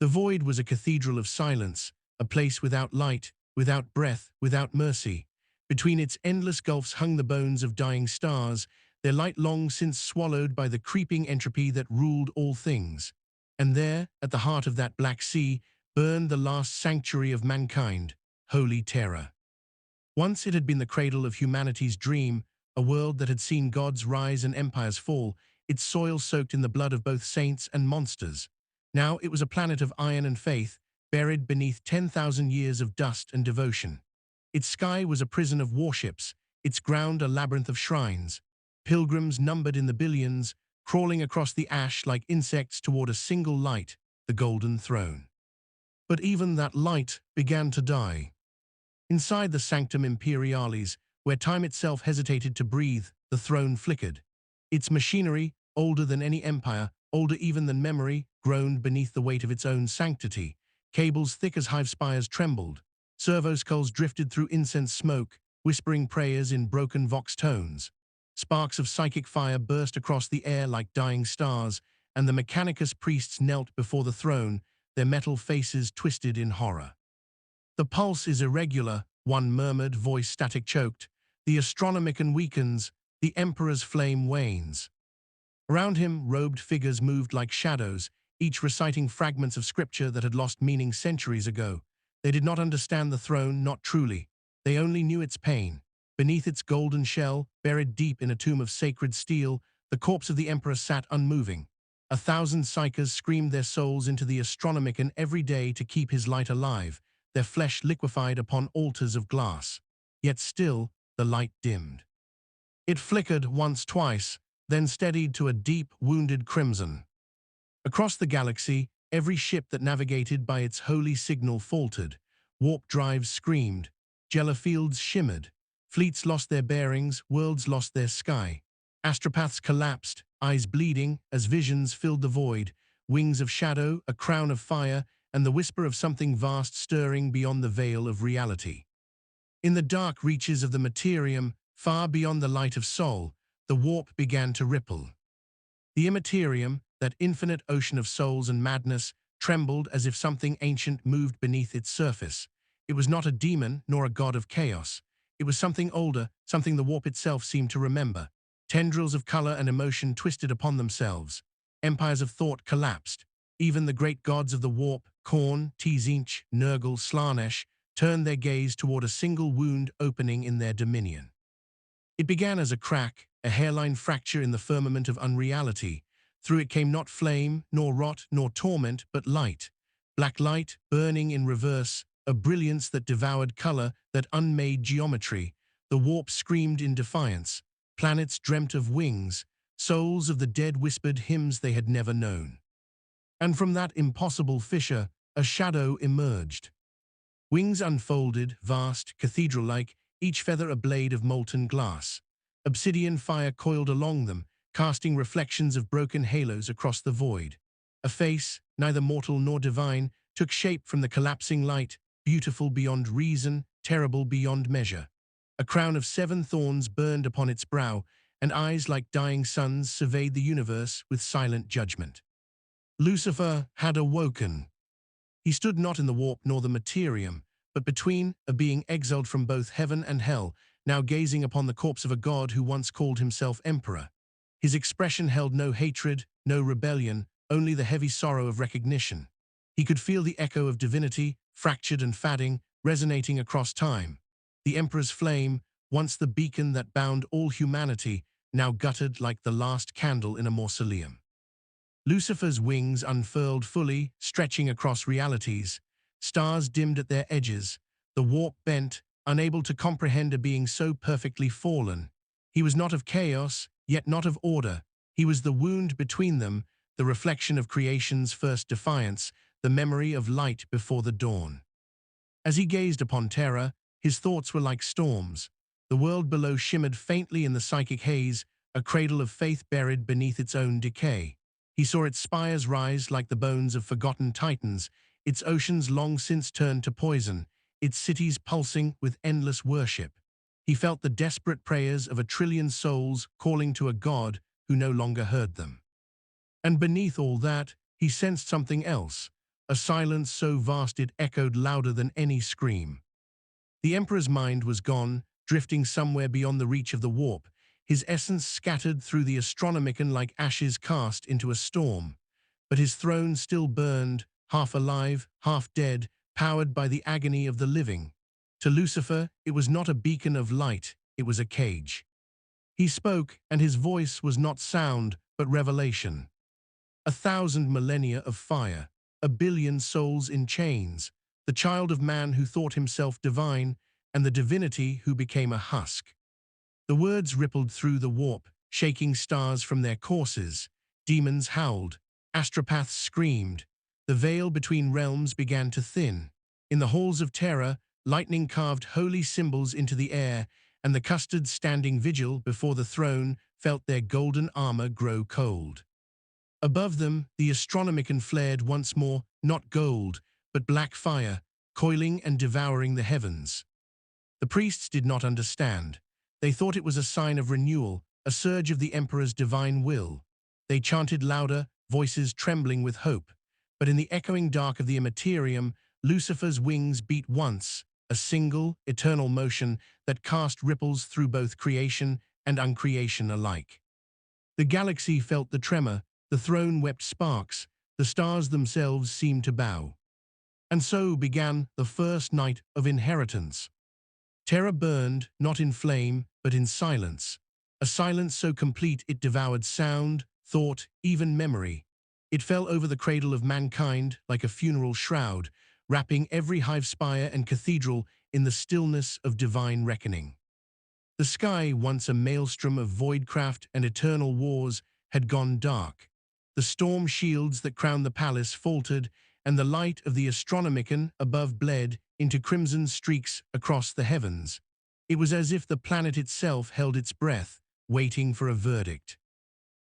The void was a cathedral of silence, a place without light, without breath, without mercy. Between its endless gulfs hung the bones of dying stars, their light long since swallowed by the creeping entropy that ruled all things. And there, at the heart of that black sea, burned the last sanctuary of mankind, Holy Terror. Once it had been the cradle of humanity's dream, a world that had seen gods rise and empires fall, its soil soaked in the blood of both saints and monsters. Now it was a planet of iron and faith, buried beneath 10,000 years of dust and devotion. Its sky was a prison of warships, its ground a labyrinth of shrines. Pilgrims numbered in the billions, crawling across the ash like insects toward a single light, the Golden Throne. But even that light began to die. Inside the Sanctum Imperialis, where time itself hesitated to breathe, the throne flickered. Its machinery, older than any empire, older even than memory, groaned beneath the weight of its own sanctity. Cables thick as hive spires trembled. Servo skulls drifted through incense smoke, whispering prayers in broken vox tones. Sparks of psychic fire burst across the air like dying stars, and the Mechanicus priests knelt before the throne, their metal faces twisted in horror. "The pulse is irregular," one murmured, voice static choked. "The Astronomicon weakens, the Emperor's flame wanes." Around him, robed figures moved like shadows, each reciting fragments of scripture that had lost meaning centuries ago. They did not understand the throne, not truly. They only knew its pain. Beneath its golden shell, buried deep in a tomb of sacred steel, the corpse of the Emperor sat unmoving. 1,000 psychers screamed their souls into the Astronomicon every day to keep his light alive, their flesh liquefied upon altars of glass. Yet still, the light dimmed. It flickered once, twice, then steadied to a deep, wounded crimson. Across the galaxy, every ship that navigated by its holy signal faltered. Warp drives screamed. Jellifields shimmered. Fleets lost their bearings, worlds lost their sky. Astropaths collapsed, eyes bleeding, as visions filled the void. Wings of shadow, a crown of fire, and the whisper of something vast stirring beyond the veil of reality. In the dark reaches of the materium, far beyond the light of soul, the warp began to ripple. The immaterium, that infinite ocean of souls and madness, trembled as if something ancient moved beneath its surface. It was not a demon, nor a god of chaos. It was something older, something the warp itself seemed to remember. Tendrils of color and emotion twisted upon themselves. Empires of thought collapsed. Even the great gods of the warp, Khorne, Tzeentch, Nurgle, Slaanesh, turned their gaze toward a single wound opening in their dominion. It began as a crack, a hairline fracture in the firmament of unreality. Through it came not flame, nor rot, nor torment, but light. Black light, burning in reverse, a brilliance that devoured color, that unmade geometry. The warp screamed in defiance. Planets dreamt of wings. Souls of the dead whispered hymns they had never known. And from that impossible fissure, a shadow emerged. Wings unfolded, vast, cathedral-like, each feather a blade of molten glass. Obsidian fire coiled along them, casting reflections of broken halos across the void. A face, neither mortal nor divine, took shape from the collapsing light, beautiful beyond reason, terrible beyond measure. A crown of 7 thorns burned upon its brow, and eyes like dying suns surveyed the universe with silent judgment. Lucifer had awoken. He stood not in the warp nor the materium, but between, a being exiled from both heaven and hell, now gazing upon the corpse of a god who once called himself emperor. His expression held no hatred, no rebellion, only the heavy sorrow of recognition. He could feel the echo of divinity, fractured and fading, resonating across time. The emperor's flame, once the beacon that bound all humanity, now guttered like the last candle in a mausoleum. Lucifer's wings unfurled fully, stretching across realities. Stars dimmed at their edges. The warp bent, unable to comprehend a being so perfectly fallen. He was not of chaos, yet not of order. He was the wound between them, the reflection of creation's first defiance, the memory of light before the dawn. As he gazed upon Terra, his thoughts were like storms. The world below shimmered faintly in the psychic haze, a cradle of faith buried beneath its own decay. He saw its spires rise like the bones of forgotten titans, its oceans long since turned to poison, its cities pulsing with endless worship. He felt the desperate prayers of 1,000,000,000 souls calling to a God who no longer heard them. And beneath all that, he sensed something else, a silence so vast it echoed louder than any scream. The Emperor's mind was gone, drifting somewhere beyond the reach of the warp, his essence scattered through the Astronomicon like ashes cast into a storm. But his throne still burned, half alive, half dead, powered by the agony of the living. To Lucifer, it was not a beacon of light, it was a cage. He spoke, and his voice was not sound, but revelation. 1,000 millennia of fire, 1 billion souls in chains, the child of man who thought himself divine, and the divinity who became a husk. The words rippled through the warp, shaking stars from their courses. Demons howled, astropaths screamed. The veil between realms began to thin. In the halls of terror, lightning carved holy symbols into the air, and the custards standing vigil before the throne felt their golden armor grow cold. Above them, the Astronomicon flared once more, not gold, but black fire, coiling and devouring the heavens. The priests did not understand. They thought it was a sign of renewal, a surge of the Emperor's divine will. They chanted louder, voices trembling with hope. But in the echoing dark of the Immaterium, Lucifer's wings beat once, a single, eternal motion that cast ripples through both creation and uncreation alike. The galaxy felt the tremor, the throne wept sparks, the stars themselves seemed to bow. And so began the first night of inheritance. Terror burned, not in flame, but in silence. A silence so complete it devoured sound, thought, even memory. It fell over the cradle of mankind like a funeral shroud, wrapping every hive spire and cathedral in the stillness of divine reckoning. The sky, once a maelstrom of voidcraft and eternal wars, had gone dark. The storm shields that crowned the palace faltered, and the light of the Astronomicon above bled into crimson streaks across the heavens. It was as if the planet itself held its breath, waiting for a verdict.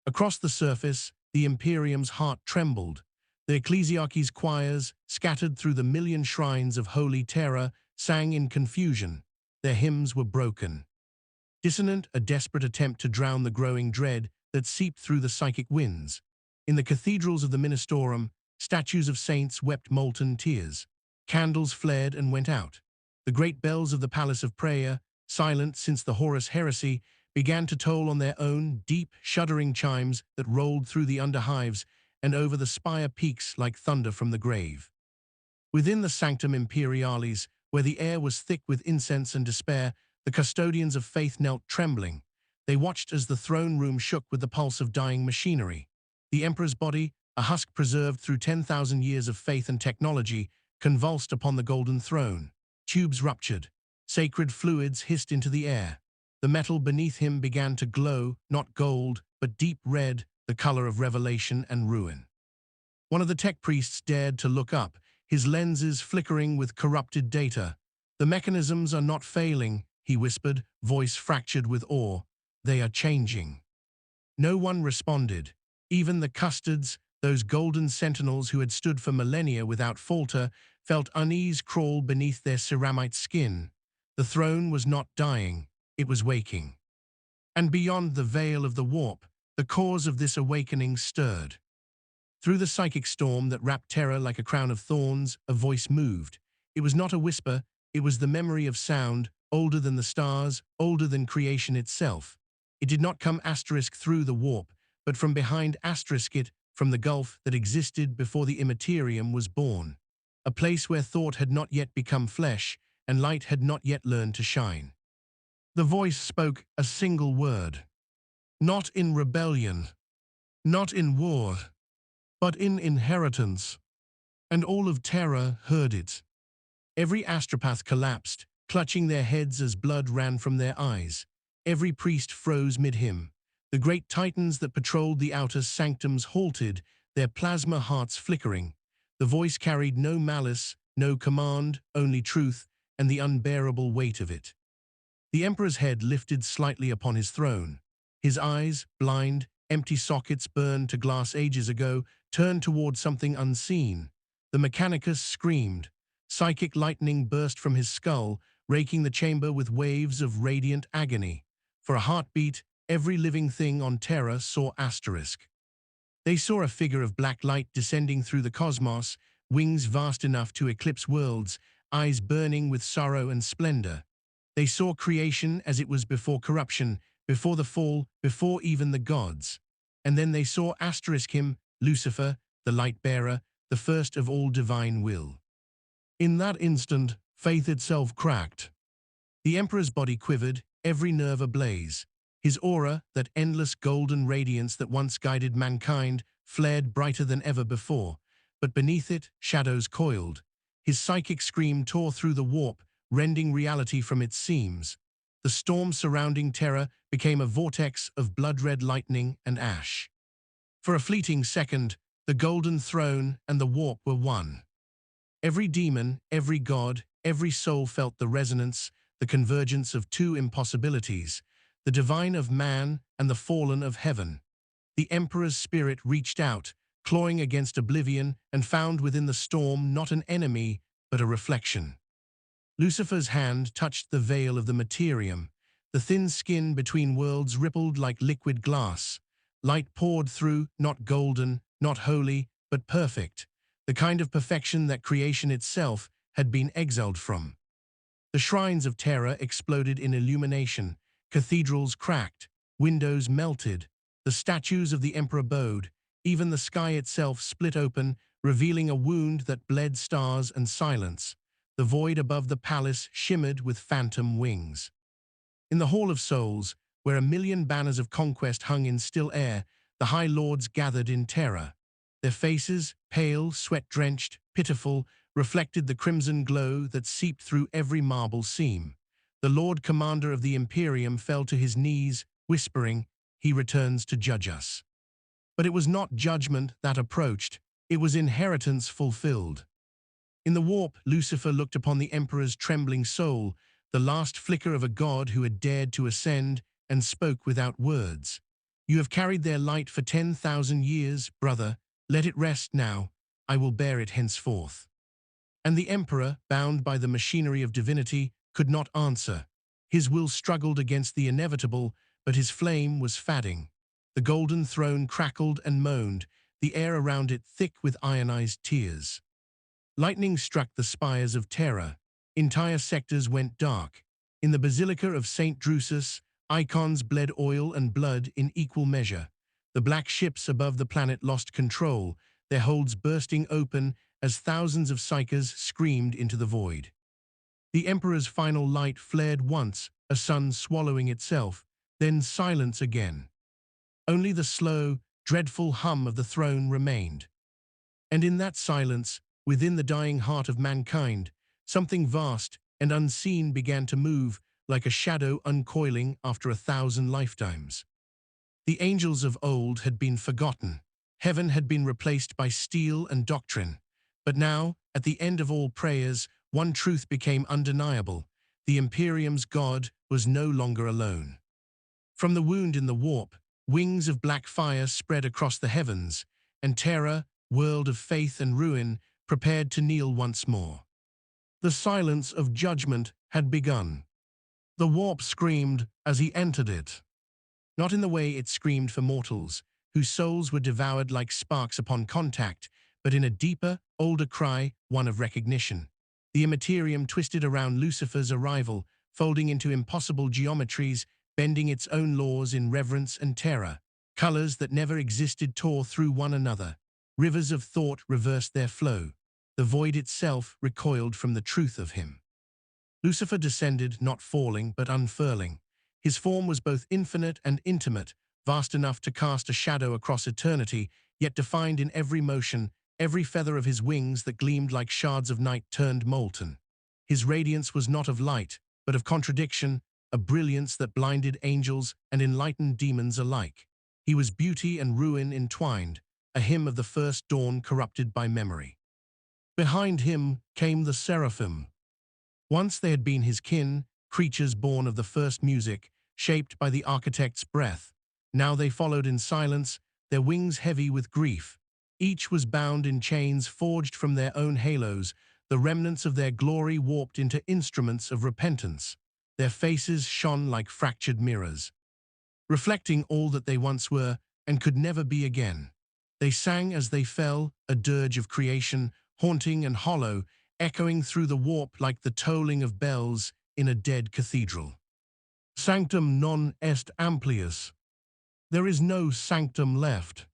Across the surface, the Imperium's heart trembled. The ecclesiarchy's choirs, scattered through the million shrines of holy terror, sang in confusion. Their hymns were broken. Dissonant, a desperate attempt to drown the growing dread that seeped through the psychic winds. In the cathedrals of the Ministorum, statues of saints wept molten tears. Candles flared and went out. The great bells of the Palace of Prayer, silent since the Horus heresy, began to toll on their own deep, shuddering chimes that rolled through the underhives and over the spire peaks like thunder from the grave. Within the Sanctum Imperialis, where the air was thick with incense and despair, the custodians of faith knelt trembling. They watched as the throne room shook with the pulse of dying machinery. The Emperor's body, a husk preserved through 10,000 years of faith and technology, convulsed upon the golden throne. Tubes ruptured. Sacred fluids hissed into the air. The metal beneath him began to glow, not gold, but deep red, the color of revelation and ruin. One of the tech priests dared to look up, his lenses flickering with corrupted data. "The mechanisms are not failing," he whispered, voice fractured with awe. "They are changing." No one responded. Even the custards, those golden sentinels who had stood for millennia without falter, felt unease crawl beneath their ceramite skin. The throne was not dying, it was waking. And beyond the veil of the warp, the cause of this awakening stirred. Through the psychic storm that wrapped terror like a crown of thorns, a voice moved. It was not a whisper, it was the memory of sound, older than the stars, older than creation itself. It did not come asterisk through the warp, but from behind asterisk it, from the gulf that existed before the Immaterium was born. A place where thought had not yet become flesh, and light had not yet learned to shine. The voice spoke a single word. Not in rebellion, not in war, but in inheritance. And all of terror heard it. Every astropath collapsed, clutching their heads as blood ran from their eyes. Every priest froze mid-hymn. The great titans that patrolled the outer sanctums halted, their plasma hearts flickering. The voice carried no malice, no command, only truth, and the unbearable weight of it. The Emperor's head lifted slightly upon his throne. His eyes, blind, empty sockets burned to glass ages ago, turned toward something unseen. The Mechanicus screamed. Psychic lightning burst from his skull, raking the chamber with waves of radiant agony. For a heartbeat, every living thing on Terra saw asterisk. They saw a figure of black light descending through the cosmos, wings vast enough to eclipse worlds, eyes burning with sorrow and splendor. They saw creation as it was before corruption, before the fall, before even the gods. And then they saw him, Lucifer, the light-bearer, the first of all divine will. In that instant, faith itself cracked. The Emperor's body quivered, every nerve ablaze. His aura, that endless golden radiance that once guided mankind, flared brighter than ever before. But beneath it, shadows coiled. His psychic scream tore through the warp, rending reality from its seams. The storm surrounding Terra became a vortex of blood-red lightning and ash. For a fleeting second, the Golden Throne and the warp were one. Every demon, every god, every soul felt the resonance, the convergence of two impossibilities, the divine of man and the fallen of heaven. The Emperor's spirit reached out, clawing against oblivion, and found within the storm not an enemy, but a reflection. Lucifer's hand touched the veil of the materium. The thin skin between worlds rippled like liquid glass. Light poured through, not golden, not holy, but perfect, the kind of perfection that creation itself had been exiled from. The shrines of Terra exploded in illumination, cathedrals cracked, windows melted, the statues of the Emperor bowed, even the sky itself split open, revealing a wound that bled stars and silence. The void above the palace shimmered with phantom wings. In the Hall of Souls, where 1,000,000 banners of conquest hung in still air, the High Lords gathered in terror. Their faces, pale, sweat-drenched, pitiful, reflected the crimson glow that seeped through every marble seam. The Lord Commander of the Imperium fell to his knees, whispering, "He returns to judge us." But it was not judgment that approached, it was inheritance fulfilled. In the warp, Lucifer looked upon the Emperor's trembling soul, the last flicker of a god who had dared to ascend, and spoke without words. "You have carried their light for 10,000 years, brother. Let it rest now. I will bear it henceforth." And the Emperor, bound by the machinery of divinity, could not answer. His will struggled against the inevitable, but his flame was fading. The Golden Throne crackled and moaned, the air around it thick with ionized tears. Lightning struck the spires of Terra. Entire sectors went dark. In the Basilica of St. Drusus, icons bled oil and blood in equal measure. The black ships above the planet lost control, their holds bursting open as thousands of psychers screamed into the void. The Emperor's final light flared once, a sun swallowing itself, then silence again. Only the slow, dreadful hum of the throne remained. And in that silence, within the dying heart of mankind, something vast and unseen began to move, like a shadow uncoiling after 1,000 lifetimes. The angels of old had been forgotten. Heaven had been replaced by steel and doctrine. But now, at the end of all prayers, one truth became undeniable. The Imperium's God was no longer alone. From the wound in the warp, wings of black fire spread across the heavens, and Terra, world of faith and ruin, prepared to kneel once more. The silence of judgment had begun. The warp screamed as he entered it. Not in the way it screamed for mortals, whose souls were devoured like sparks upon contact, but in a deeper, older cry, one of recognition. The Immaterium twisted around Lucifer's arrival, folding into impossible geometries, bending its own laws in reverence and terror. Colors that never existed tore through one another. Rivers of thought reversed their flow. The void itself recoiled from the truth of him. Lucifer descended, not falling, but unfurling. His form was both infinite and intimate, vast enough to cast a shadow across eternity, yet defined in every motion, every feather of his wings that gleamed like shards of night turned molten. His radiance was not of light, but of contradiction, a brilliance that blinded angels and enlightened demons alike. He was beauty and ruin entwined, a hymn of the first dawn corrupted by memory. Behind him came the seraphim. Once they had been his kin, creatures born of the first music, shaped by the architect's breath. Now they followed in silence, their wings heavy with grief. Each was bound in chains forged from their own halos, the remnants of their glory warped into instruments of repentance. Their faces shone like fractured mirrors, reflecting all that they once were and could never be again. They sang as they fell, a dirge of creation, haunting and hollow, echoing through the warp like the tolling of bells in a dead cathedral. Sanctum non est amplius. There is no sanctum left.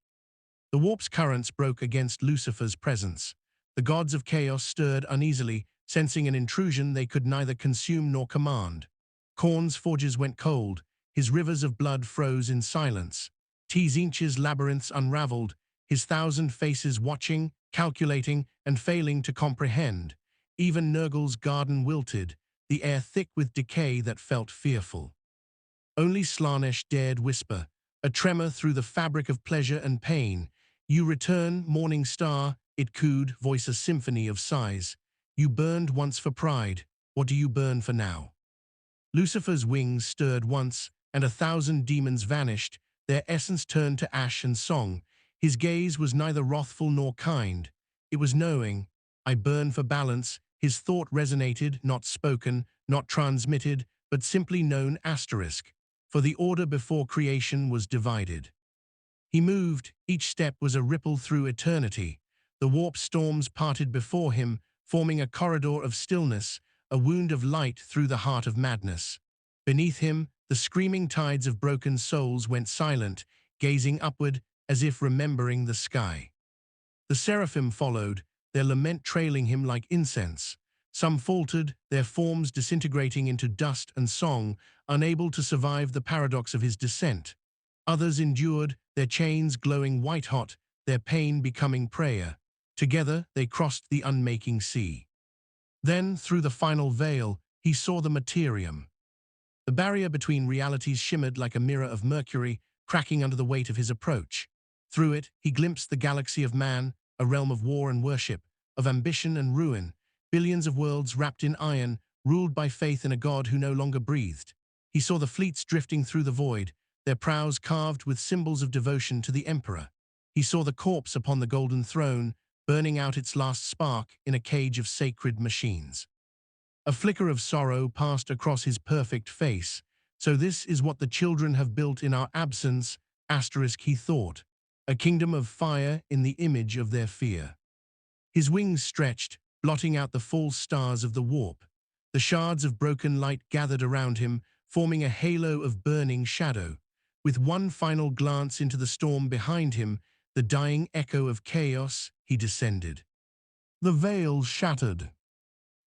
The warp's currents broke against Lucifer's presence. The gods of chaos stirred uneasily, sensing an intrusion they could neither consume nor command. Khorne's forges went cold, his rivers of blood froze in silence. Tzeentch's labyrinths unraveled, his thousand faces watching, calculating, and failing to comprehend. Even Nurgle's garden wilted, the air thick with decay that felt fearful. Only Slaanesh dared whisper, a tremor through the fabric of pleasure and pain. "You return, morning star," it cooed, voice a symphony of sighs. "You burned once for pride, what do you burn for now?" Lucifer's wings stirred once, and 1,000 demons vanished, their essence turned to ash and song. His gaze was neither wrathful nor kind. It was knowing. "I burn for balance." His thought resonated, not spoken, not transmitted, but simply known asterisk. For the order before creation was divided. He moved, each step was a ripple through eternity. The warp storms parted before him, forming a corridor of stillness, a wound of light through the heart of madness. Beneath him, the screaming tides of broken souls went silent, gazing upward as if remembering the sky. The seraphim followed, their lament trailing him like incense. Some faltered, their forms disintegrating into dust and song, unable to survive the paradox of his descent. Others endured, their chains glowing white-hot, their pain becoming prayer. Together they crossed the unmaking sea. Then, through the final veil, he saw the materium. The barrier between realities shimmered like a mirror of mercury, cracking under the weight of his approach. Through it, he glimpsed the galaxy of man, a realm of war and worship, of ambition and ruin, billions of worlds wrapped in iron, ruled by faith in a god who no longer breathed. He saw the fleets drifting through the void, their prows carved with symbols of devotion to the emperor. He saw the corpse upon the golden throne, burning out its last spark in a cage of sacred machines. A flicker of sorrow passed across his perfect face. "So this is what the children have built in our absence," asterisk he thought. "A kingdom of fire in the image of their fear." His wings stretched, blotting out the false stars of the warp. The shards of broken light gathered around him, forming a halo of burning shadow. With one final glance into the storm behind him, the dying echo of chaos, he descended. The veil shattered.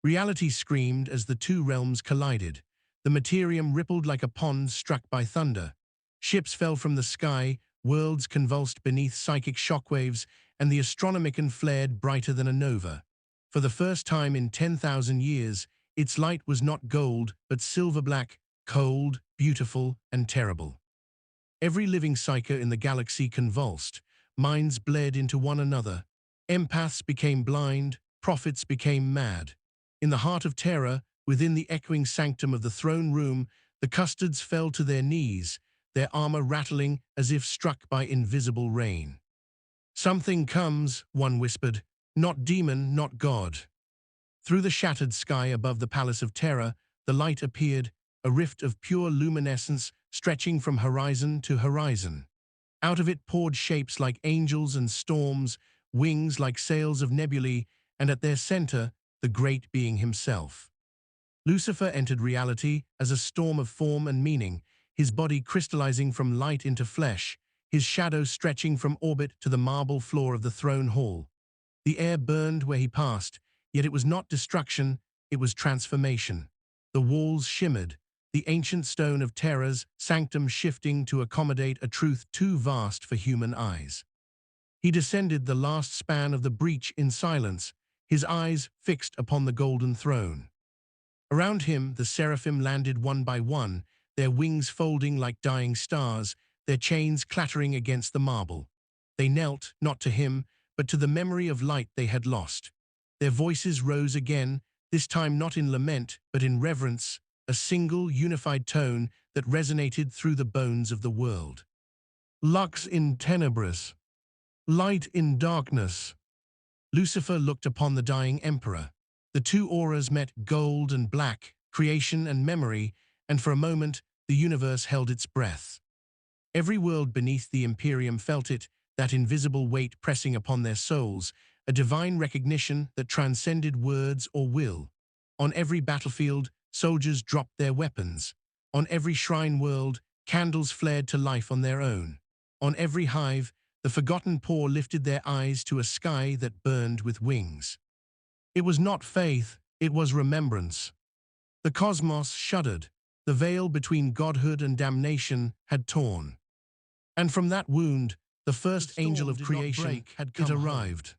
Reality screamed as the two realms collided. The materium rippled like a pond struck by thunder. Ships fell from the sky, worlds convulsed beneath psychic shockwaves, and the Astronomicon flared brighter than a nova. For the first time in 10,000 years, its light was not gold, but silver-black, cold, beautiful, and terrible. Every living psyker in the galaxy convulsed. Minds bled into one another. Empaths became blind, prophets became mad. In the heart of terror, within the echoing sanctum of the throne room, the custards fell to their knees, their armor rattling as if struck by invisible rain. "Something comes," one whispered, "not demon, not god." Through the shattered sky above the Palace of Terror, the light appeared, a rift of pure luminescence stretching from horizon to horizon. Out of it poured shapes like angels and storms, wings like sails of nebulae, and at their center, the great being himself. Lucifer entered reality as a storm of form and meaning, his body crystallizing from light into flesh, his shadow stretching from orbit to the marble floor of the throne hall. The air burned where he passed, yet it was not destruction, it was transformation. The walls shimmered, the ancient stone of terror's sanctum shifting to accommodate a truth too vast for human eyes. He descended the last span of the breach in silence, his eyes fixed upon the golden throne. Around him, the seraphim landed one by one, their wings folding like dying stars, their chains clattering against the marble. They knelt, not to him, but to the memory of light they had lost. Their voices rose again, this time not in lament, but in reverence, a single, unified tone that resonated through the bones of the world. "Lux in tenebris," light in darkness. Lucifer looked upon the dying emperor. The two auras met, gold and black, creation and memory, and for a moment, the universe held its breath. Every world beneath the Imperium felt it, that invisible weight pressing upon their souls, a divine recognition that transcended words or will. On every battlefield, soldiers dropped their weapons. On every shrine whirled, candles flared to life on their own. On every hive, the forgotten poor lifted their eyes to a sky that burned with wings. It was not faith, it was remembrance. The cosmos shuddered. The veil between godhood and damnation had torn. And from that wound, the first angel of creation had arrived.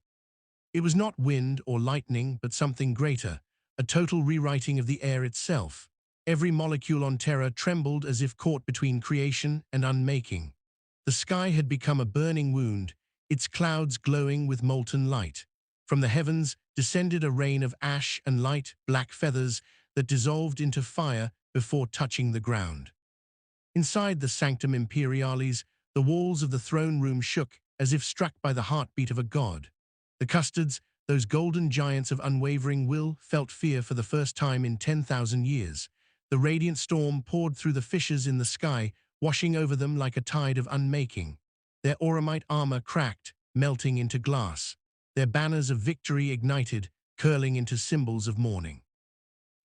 It was not wind or lightning, but something greater, a total rewriting of the air itself. Every molecule on Terra trembled as if caught between creation and unmaking. The sky had become a burning wound, its clouds glowing with molten light. From the heavens descended a rain of ash and light, black feathers that dissolved into fire before touching the ground. Inside the Sanctum Imperialis, the walls of the throne room shook as if struck by the heartbeat of a god. The custards, those golden giants of unwavering will, felt fear for the first time in 10,000 years. The radiant storm poured through the fissures in the sky, washing over them like a tide of unmaking. Their auramite armor cracked, melting into glass. Their banners of victory ignited, curling into symbols of mourning.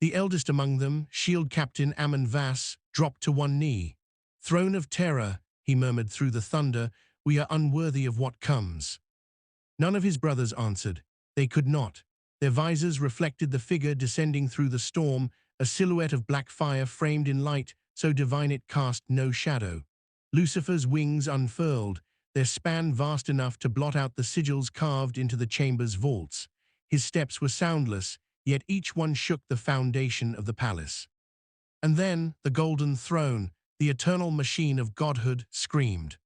The eldest among them, Shield Captain Ammon Vass, dropped to one knee. "Throne of Terror," he murmured through the thunder, "we are unworthy of what comes." None of his brothers answered. They could not. Their visors reflected the figure descending through the storm, a silhouette of black fire framed in light so divine it cast no shadow. Lucifer's wings unfurled, their span vast enough to blot out the sigils carved into the chamber's vaults. His steps were soundless, yet each one shook the foundation of the palace. And then the golden throne, the eternal machine of godhood, screamed.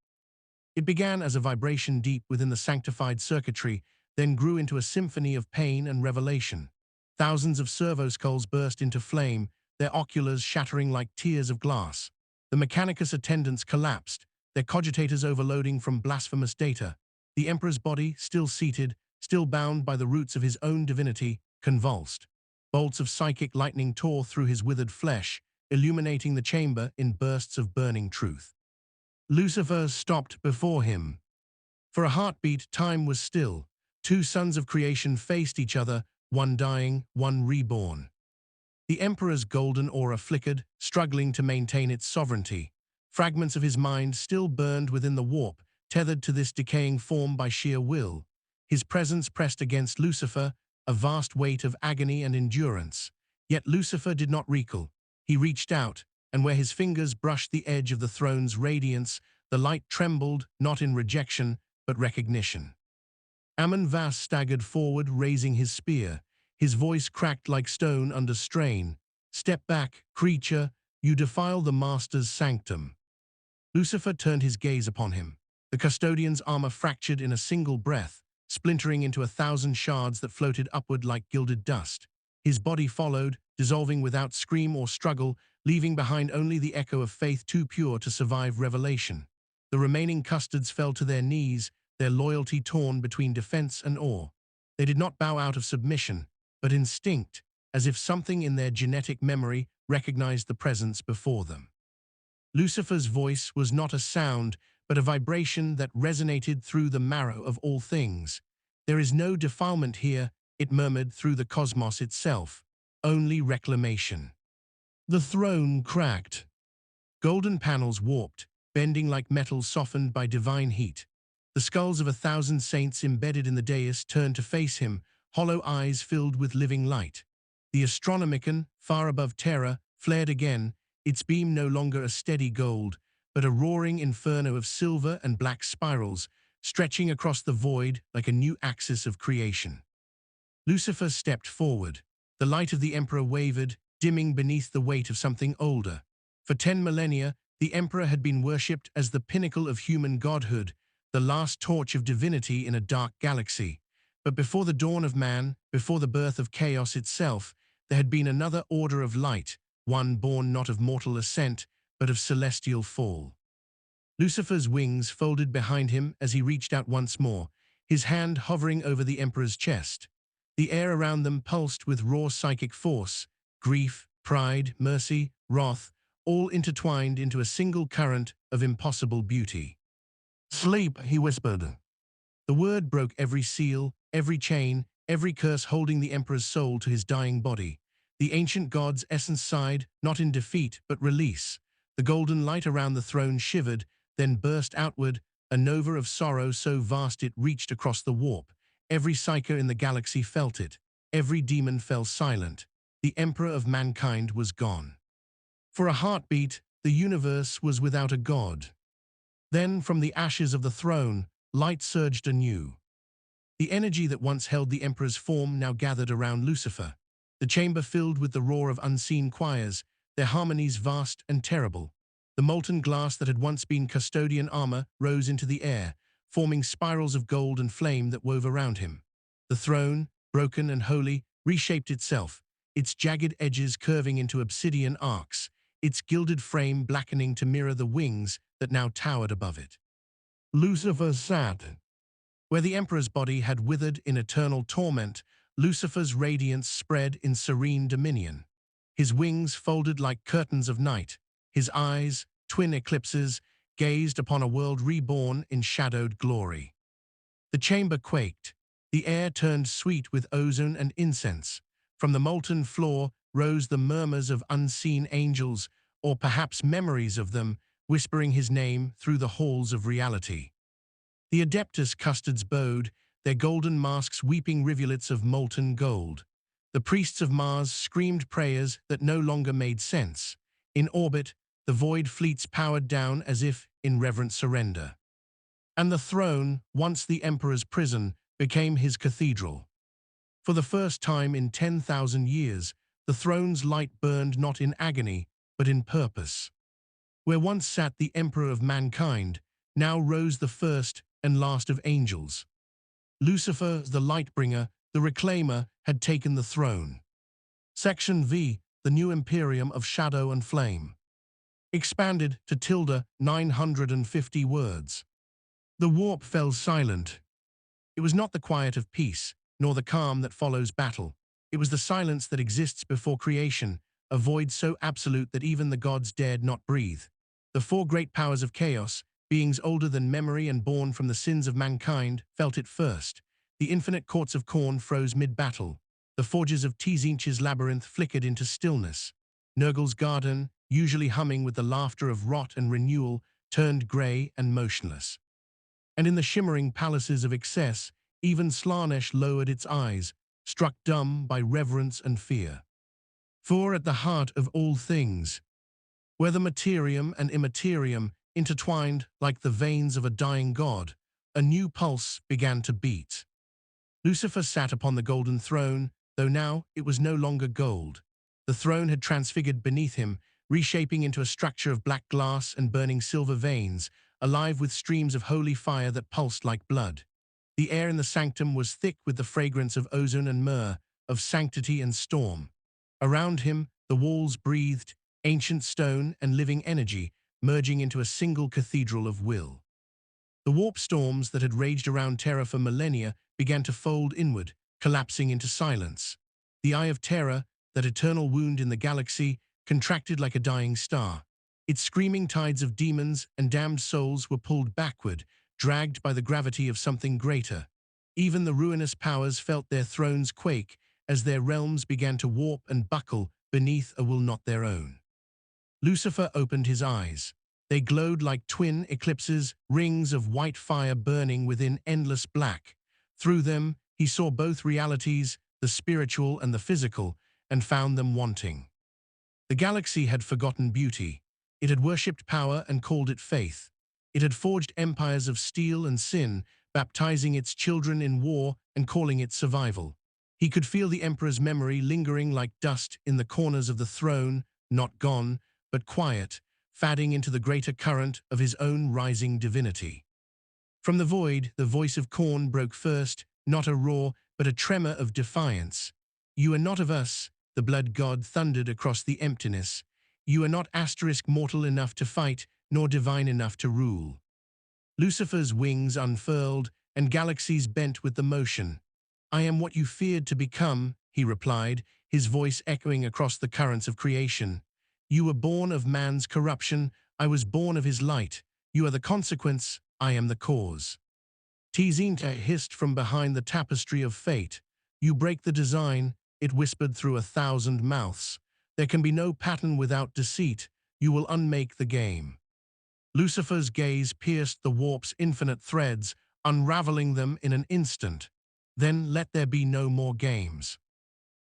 It began as a vibration deep within the sanctified circuitry, then grew into a symphony of pain and revelation. Thousands of servo skulls burst into flame, their oculars shattering like tears of glass. The Mechanicus attendants collapsed, their cogitators overloading from blasphemous data. The Emperor's body, still seated, still bound by the roots of his own divinity, convulsed. Bolts of psychic lightning tore through his withered flesh, illuminating the chamber in bursts of burning truth. Lucifer stopped before him. For a heartbeat, time was still. Two sons of creation faced each other, one dying, one reborn. The Emperor's golden aura flickered, struggling to maintain its sovereignty. Fragments of his mind still burned within the warp, tethered to this decaying form by sheer will. His presence pressed against Lucifer, a vast weight of agony and endurance. Yet Lucifer did not recoil. He reached out, and where his fingers brushed the edge of the throne's radiance, the light trembled, not in rejection, but recognition. Ammon Vass staggered forward, raising his spear. His voice cracked like stone under strain. "Step back, creature, you defile the Master's sanctum." Lucifer turned his gaze upon him. The custodian's armor fractured in a single breath, splintering into 1,000 shards that floated upward like gilded dust. His body followed, dissolving without scream or struggle, leaving behind only the echo of faith too pure to survive revelation. The remaining custards fell to their knees, their loyalty torn between defense and awe. They did not bow out of submission, but instinct, as if something in their genetic memory recognized the presence before them. Lucifer's voice was not a sound, but a vibration that resonated through the marrow of all things. "There is no defilement here," it murmured through the cosmos itself, "only reclamation." The throne cracked. Golden panels warped, bending like metal softened by divine heat. The skulls of 1,000 saints embedded in the dais turned to face him, hollow eyes filled with living light. The Astronomicon, far above Terra, flared again, its beam no longer a steady gold, but a roaring inferno of silver and black spirals, stretching across the void like a new axis of creation. Lucifer stepped forward. The light of the Emperor wavered, dimming beneath the weight of something older. For 10 millennia, the Emperor had been worshipped as the pinnacle of human godhood, the last torch of divinity in a dark galaxy. But before the dawn of man, before the birth of chaos itself, there had been another order of light, one born not of mortal ascent, but of celestial fall. Lucifer's wings folded behind him as he reached out once more, his hand hovering over the Emperor's chest. The air around them pulsed with raw psychic force, grief, pride, mercy, wrath, all intertwined into a single current of impossible beauty. "Sleep," he whispered. The word broke every seal, every chain, every curse holding the emperor's soul to his dying body. The ancient god's essence sighed, not in defeat, but release. The golden light around the throne shivered, then burst outward, a nova of sorrow so vast it reached across the warp. Every psyker in the galaxy felt it. Every demon fell silent. The emperor of mankind was gone. For a heartbeat, the universe was without a god. Then, from the ashes of the throne, light surged anew. The energy that once held the emperor's form now gathered around Lucifer. The chamber filled with the roar of unseen choirs, their harmonies vast and terrible. The molten glass that had once been custodian armor rose into the air, forming spirals of gold and flame that wove around him. The throne, broken and holy, reshaped itself, its jagged edges curving into obsidian arcs, its gilded frame blackening to mirror the wings that now towered above it. Lucifer sat. Where the emperor's body had withered in eternal torment, Lucifer's radiance spread in serene dominion. His wings folded like curtains of night. His eyes, twin eclipses, gazed upon a world reborn in shadowed glory. The chamber quaked. The air turned sweet with ozone and incense. From the molten floor rose the murmurs of unseen angels, or perhaps memories of them, whispering his name through the halls of reality. The Adeptus custards bowed, their golden masks weeping rivulets of molten gold. The priests of Mars screamed prayers that no longer made sense. In orbit, the void fleets powered down as if in reverent surrender. And the throne, once the emperor's prison, became his cathedral. For the first time in 10,000 years, the throne's light burned not in agony, but in purpose. Where once sat the emperor of mankind, now rose the first and last of angels. Lucifer, the Lightbringer, the Reclaimer, had taken the throne. Section V, the new Imperium of Shadow and Flame. Expanded to tilde 950 words. The warp fell silent. It was not the quiet of peace, nor the calm that follows battle. It was the silence that exists before creation, a void so absolute that even the gods dared not breathe. The four great powers of chaos, beings older than memory and born from the sins of mankind, felt it first. The infinite courts of Khorne froze mid-battle. The forges of Tzeentch's labyrinth flickered into stillness. Nurgle's garden, usually humming with the laughter of rot and renewal, turned grey and motionless. And in the shimmering palaces of excess, even Slaanesh lowered its eyes, struck dumb by reverence and fear. For at the heart of all things, where the materium and immaterium intertwined like the veins of a dying god, a new pulse began to beat. Lucifer sat upon the golden throne, though now it was no longer gold. The throne had transfigured beneath him, reshaping into a structure of black glass and burning silver veins, alive with streams of holy fire that pulsed like blood. The air in the sanctum was thick with the fragrance of ozone and myrrh, of sanctity and storm. Around him, the walls breathed, ancient stone and living energy, merging into a single cathedral of will. The warp storms that had raged around Terra for millennia began to fold inward, collapsing into silence. The Eye of Terror, that eternal wound in the galaxy, contracted like a dying star. Its screaming tides of demons and damned souls were pulled backward, dragged by the gravity of something greater. Even the ruinous powers felt their thrones quake as their realms began to warp and buckle beneath a will not their own. Lucifer opened his eyes. They glowed like twin eclipses, rings of white fire burning within endless black. Through them, he saw both realities, the spiritual and the physical, and found them wanting. The galaxy had forgotten beauty. It had worshipped power and called it faith. It had forged empires of steel and sin, baptizing its children in war and calling it survival. He could feel the emperor's memory lingering like dust in the corners of the throne, not gone, but quiet, fading into the greater current of his own rising divinity. From the void, the voice of Khorne broke first, not a roar, but a tremor of defiance. "You are not of us," the blood god thundered across the emptiness. "You are not mortal enough to fight, nor divine enough to rule." Lucifer's wings unfurled, and galaxies bent with the motion. "I am what you feared to become," he replied, his voice echoing across the currents of creation. "You were born of man's corruption, I was born of his light. You are the consequence, I am the cause." Tizinta hissed from behind the tapestry of fate. You break the design, it whispered through 1,000 mouths. There can be no pattern without deceit. You will unmake the game. Lucifer's gaze pierced the warp's infinite threads, unraveling them in an instant. Then let there be no more games.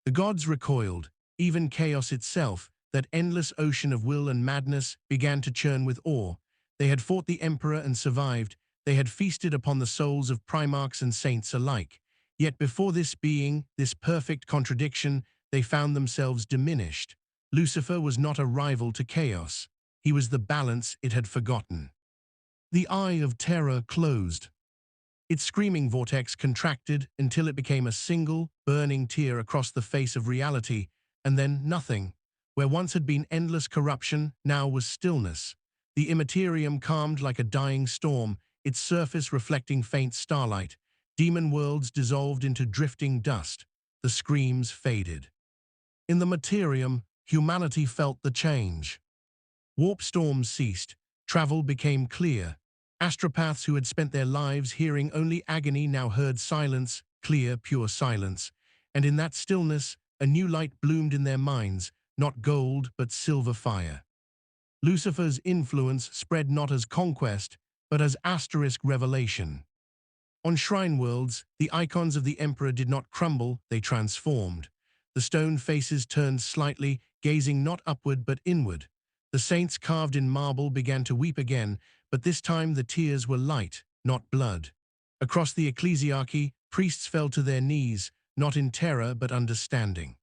The gods recoiled. Even chaos itself, that endless ocean of will and madness, began to churn with awe. They had fought the emperor and survived. They had feasted upon the souls of primarchs and saints alike. Yet before this being, this perfect contradiction, they found themselves diminished. Lucifer was not a rival to chaos. He was the balance it had forgotten. The eye of terror closed. Its screaming vortex contracted until it became a single, burning tear across the face of reality, and then nothing. Where once had been endless corruption, now was stillness. The immaterium calmed like a dying storm, its surface reflecting faint starlight. Demon worlds dissolved into drifting dust. The screams faded. In the materium, humanity felt the change. Warp storms ceased. Travel became clear. Astropaths who had spent their lives hearing only agony now heard silence, clear, pure silence. And in that stillness, a new light bloomed in their minds, not gold but silver fire. Lucifer's influence spread not as conquest, but as asterisk revelation. On shrine worlds, the icons of the emperor did not crumble, they transformed. The stone faces turned slightly, gazing not upward but inward. The saints carved in marble began to weep again, but this time the tears were light, not blood. Across the ecclesiarchy, priests fell to their knees, not in terror but understanding.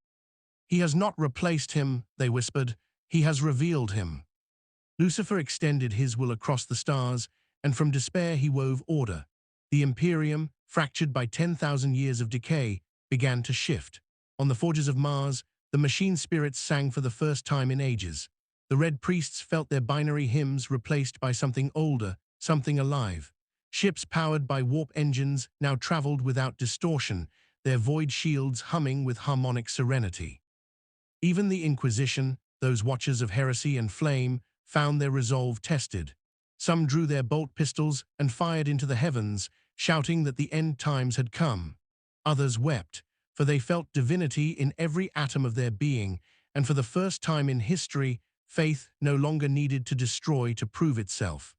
He has not replaced him, they whispered, he has revealed him. Lucifer extended his will across the stars, and from despair he wove order. The Imperium, fractured by 10,000 years of decay, began to shift. On the forges of Mars, the machine spirits sang for the first time in ages. The Red Priests felt their binary hymns replaced by something older, something alive. Ships powered by warp engines now traveled without distortion, their void shields humming with harmonic serenity. Even the Inquisition, those watchers of heresy and flame, found their resolve tested. Some drew their bolt pistols and fired into the heavens, shouting that the end times had come. Others wept, for they felt divinity in every atom of their being, and for the first time in history, faith no longer needed to destroy to prove itself.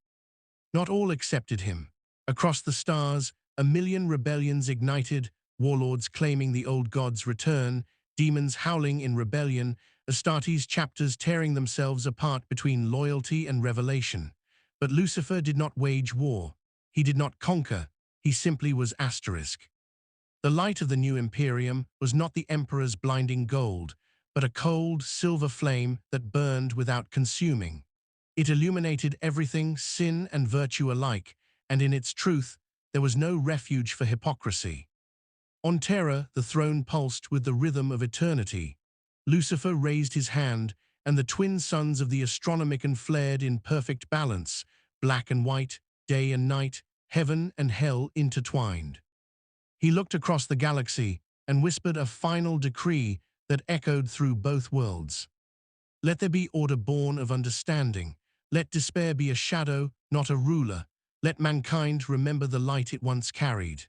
Not all accepted him. Across the stars, 1,000,000 rebellions ignited, warlords claiming the old god's return, demons howling in rebellion, Astartes chapters tearing themselves apart between loyalty and revelation. But Lucifer did not wage war. He did not conquer. He simply was asterisk. The light of the new Imperium was not the Emperor's blinding gold, but a cold, silver flame that burned without consuming. It illuminated everything, sin and virtue alike, and in its truth, there was no refuge for hypocrisy. On Terra, the throne pulsed with the rhythm of eternity. Lucifer raised his hand, and the twin suns of the Astronomicon flared in perfect balance, black and white, day and night, heaven and hell intertwined. He looked across the galaxy and whispered a final decree that echoed through both worlds. Let there be order born of understanding. Let despair be a shadow, not a ruler. Let mankind remember the light it once carried.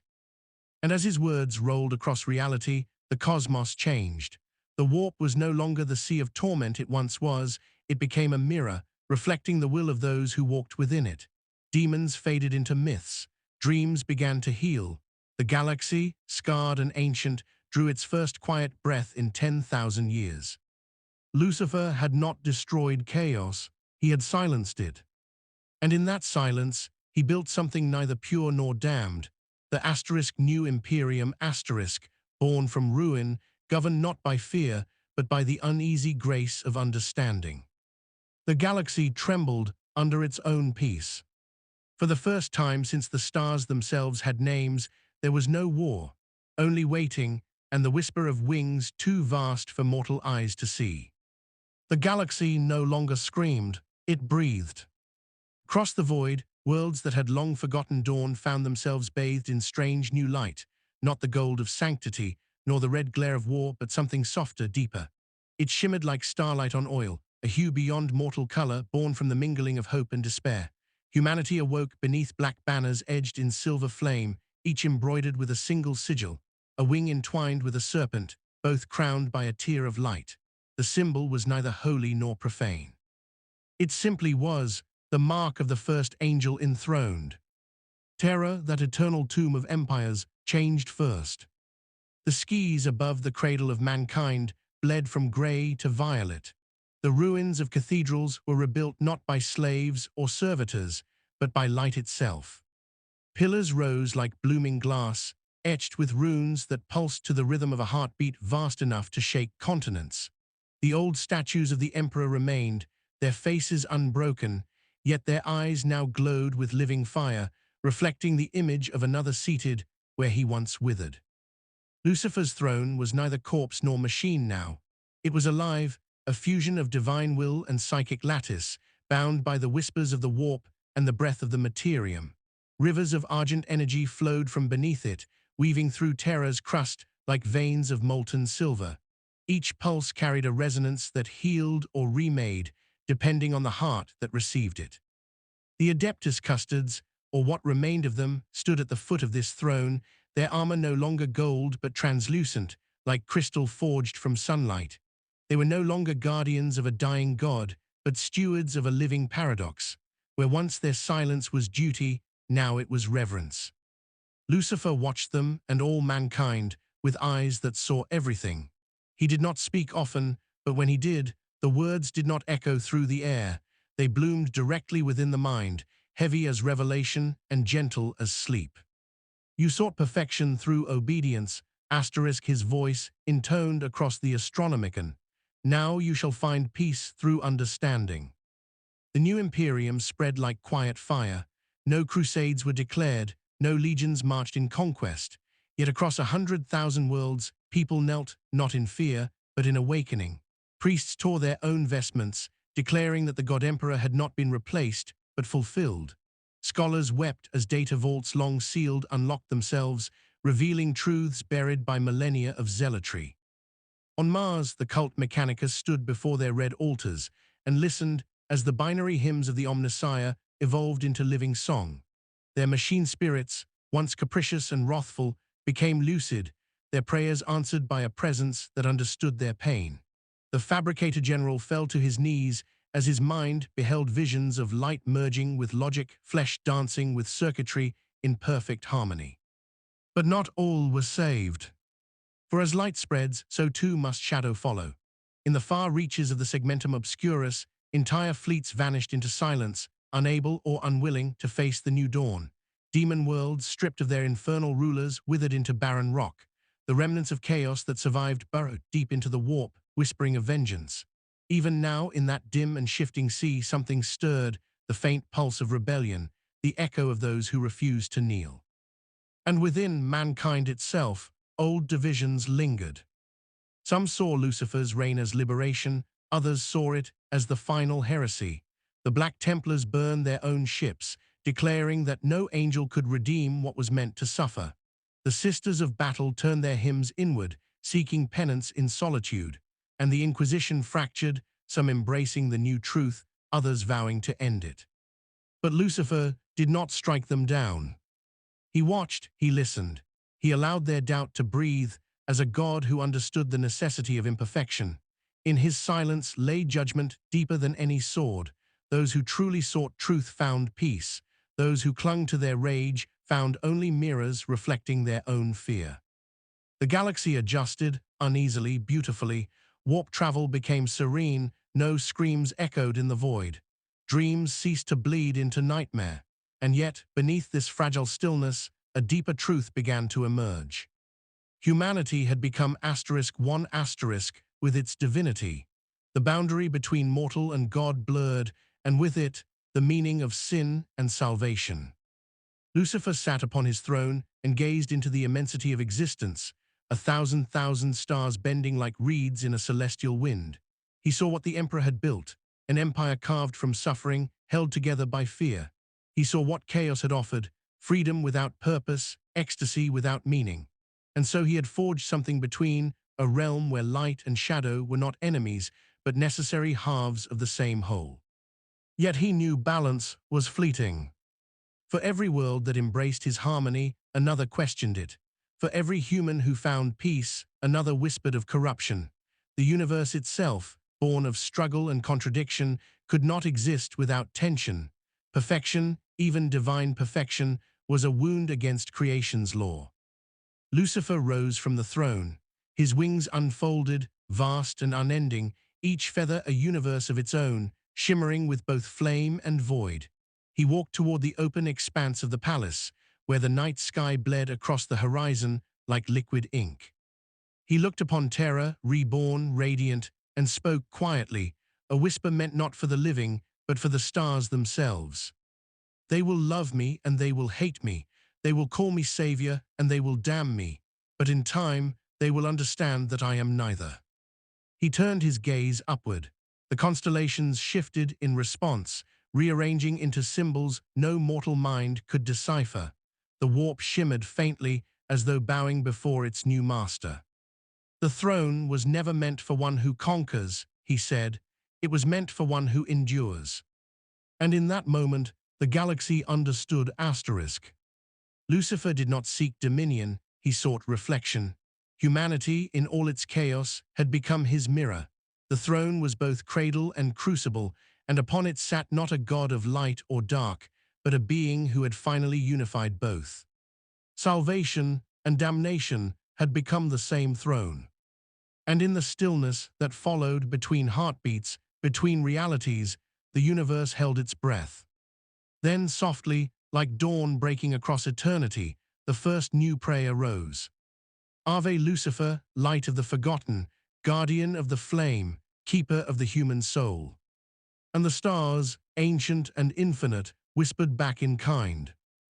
And as his words rolled across reality, the cosmos changed. The warp was no longer the sea of torment it once was. It became a mirror, reflecting the will of those who walked within it. Demons faded into myths. Dreams began to heal. The galaxy, scarred and ancient, drew its first quiet breath in 10,000 years. Lucifer had not destroyed chaos, he had silenced it. And in that silence, he built something neither pure nor damned, the asterisk new Imperium asterisk, born from ruin, governed not by fear, but by the uneasy grace of understanding. The galaxy trembled under its own peace. For the first time since the stars themselves had names, there was no war, only waiting, and the whisper of wings too vast for mortal eyes to see. The galaxy no longer screamed, it breathed. Across the void, worlds that had long forgotten dawn found themselves bathed in strange new light, not the gold of sanctity, nor the red glare of war, but something softer, deeper. It shimmered like starlight on oil, a hue beyond mortal color, born from the mingling of hope and despair. Humanity awoke beneath black banners edged in silver flame, each embroidered with a single sigil, a wing entwined with a serpent, both crowned by a tear of light. The symbol was neither holy nor profane. It simply was the mark of the first angel enthroned. Terror, that eternal tomb of empires, changed first. The skies above the cradle of mankind bled from grey to violet. The ruins of cathedrals were rebuilt not by slaves or servitors, but by light itself. Pillars rose like blooming glass, etched with runes that pulsed to the rhythm of a heartbeat vast enough to shake continents. The old statues of the emperor remained, their faces unbroken, yet their eyes now glowed with living fire, reflecting the image of another seated where he once withered. Lucifer's throne was neither corpse nor machine now. It was alive, a fusion of divine will and psychic lattice, bound by the whispers of the warp and the breath of the materium. Rivers of argent energy flowed from beneath it, weaving through Terra's crust like veins of molten silver. Each pulse carried a resonance that healed or remade, depending on the heart that received it. The Adeptus Custards, or what remained of them, stood at the foot of this throne, their armor no longer gold but translucent, like crystal forged from sunlight. They were no longer guardians of a dying god, but stewards of a living paradox. Where once their silence was duty, now it was reverence. Lucifer watched them and all mankind with eyes that saw everything. He did not speak often, but when he did, the words did not echo through the air. They bloomed directly within the mind, heavy as revelation and gentle as sleep. You sought perfection through obedience, his voice intoned across the Astronomicon. Now you shall find peace through understanding. The new imperium spread like quiet fire. No crusades were declared, no legions marched in conquest. Yet across 100,000 worlds, people knelt, not in fear, but in awakening. Priests tore their own vestments, declaring that the God-Emperor had not been replaced, but fulfilled. Scholars wept as data vaults long sealed unlocked themselves, revealing truths buried by millennia of zealotry. On Mars, the cult Mechanicus stood before their red altars and listened as the binary hymns of the Omnissiah evolved into living song. Their machine spirits, once capricious and wrathful, became lucid, their prayers answered by a presence that understood their pain. The fabricator general fell to his knees as his mind beheld visions of light merging with logic, flesh dancing with circuitry in perfect harmony. But not all was saved. For as light spreads, so too must shadow follow. In the far reaches of the segmentum obscurus, entire fleets vanished into silence, unable or unwilling to face the new dawn. Demon worlds, stripped of their infernal rulers, withered into barren rock. The remnants of chaos that survived burrowed deep into the warp, whispering of vengeance. Even now, in that dim and shifting sea, something stirred, the faint pulse of rebellion, the echo of those who refused to kneel. And within mankind itself, old divisions lingered. Some saw Lucifer's reign as liberation, others saw it as the final heresy. The Black Templars burned their own ships, declaring that no angel could redeem what was meant to suffer. The Sisters of Battle turned their hymns inward, seeking penance in solitude, and the Inquisition fractured, some embracing the new truth, others vowing to end it. But Lucifer did not strike them down. He watched, he listened. He allowed their doubt to breathe as a God who understood the necessity of imperfection. In his silence lay judgment deeper than any sword. Those who truly sought truth found peace. Those who clung to their rage found only mirrors reflecting their own fear. The galaxy adjusted, uneasily, beautifully. Warp travel became serene, no screams echoed in the void. Dreams ceased to bleed into nightmare. And yet, beneath this fragile stillness, a deeper truth began to emerge. Humanity had become *1* with its divinity. The boundary between mortal and God blurred, and with it, the meaning of sin and salvation. Lucifer sat upon his throne and gazed into the immensity of existence, 1,000 stars bending like reeds in a celestial wind. He saw what the Emperor had built, an empire carved from suffering, held together by fear. He saw what chaos had offered, freedom without purpose, ecstasy without meaning. And so he had forged something between, a realm where light and shadow were not enemies, but necessary halves of the same whole. Yet he knew balance was fleeting. For every world that embraced his harmony, another questioned it. For every human who found peace, another whispered of corruption. The universe itself, born of struggle and contradiction, could not exist without tension. Perfection, even divine perfection, was a wound against creation's law. Lucifer rose from the throne, his wings unfolded, vast and unending, each feather a universe of its own, shimmering with both flame and void. He walked toward the open expanse of the palace, where the night sky bled across the horizon like liquid ink. He looked upon Terra, reborn, radiant, and spoke quietly, a whisper meant not for the living, but for the stars themselves. They will love me and they will hate me. They will call me savior and they will damn me. But in time, they will understand that I am neither. He turned his gaze upward. The constellations shifted in response, rearranging into symbols no mortal mind could decipher. The warp shimmered faintly as though bowing before its new master. The throne was never meant for one who conquers, he said. It was meant for one who endures. And in that moment, the galaxy understood asterisk. Lucifer did not seek dominion, he sought reflection. Humanity, in all its chaos, had become his mirror. The throne was both cradle and crucible, and upon it sat not a god of light or dark, but a being who had finally unified both. Salvation and damnation had become the same throne. And in the stillness that followed between heartbeats, between realities, the universe held its breath. Then softly, like dawn breaking across eternity, the first new prayer rose. Ave Lucifer, light of the forgotten, guardian of the flame, keeper of the human soul. And the stars, ancient and infinite, whispered back in kind.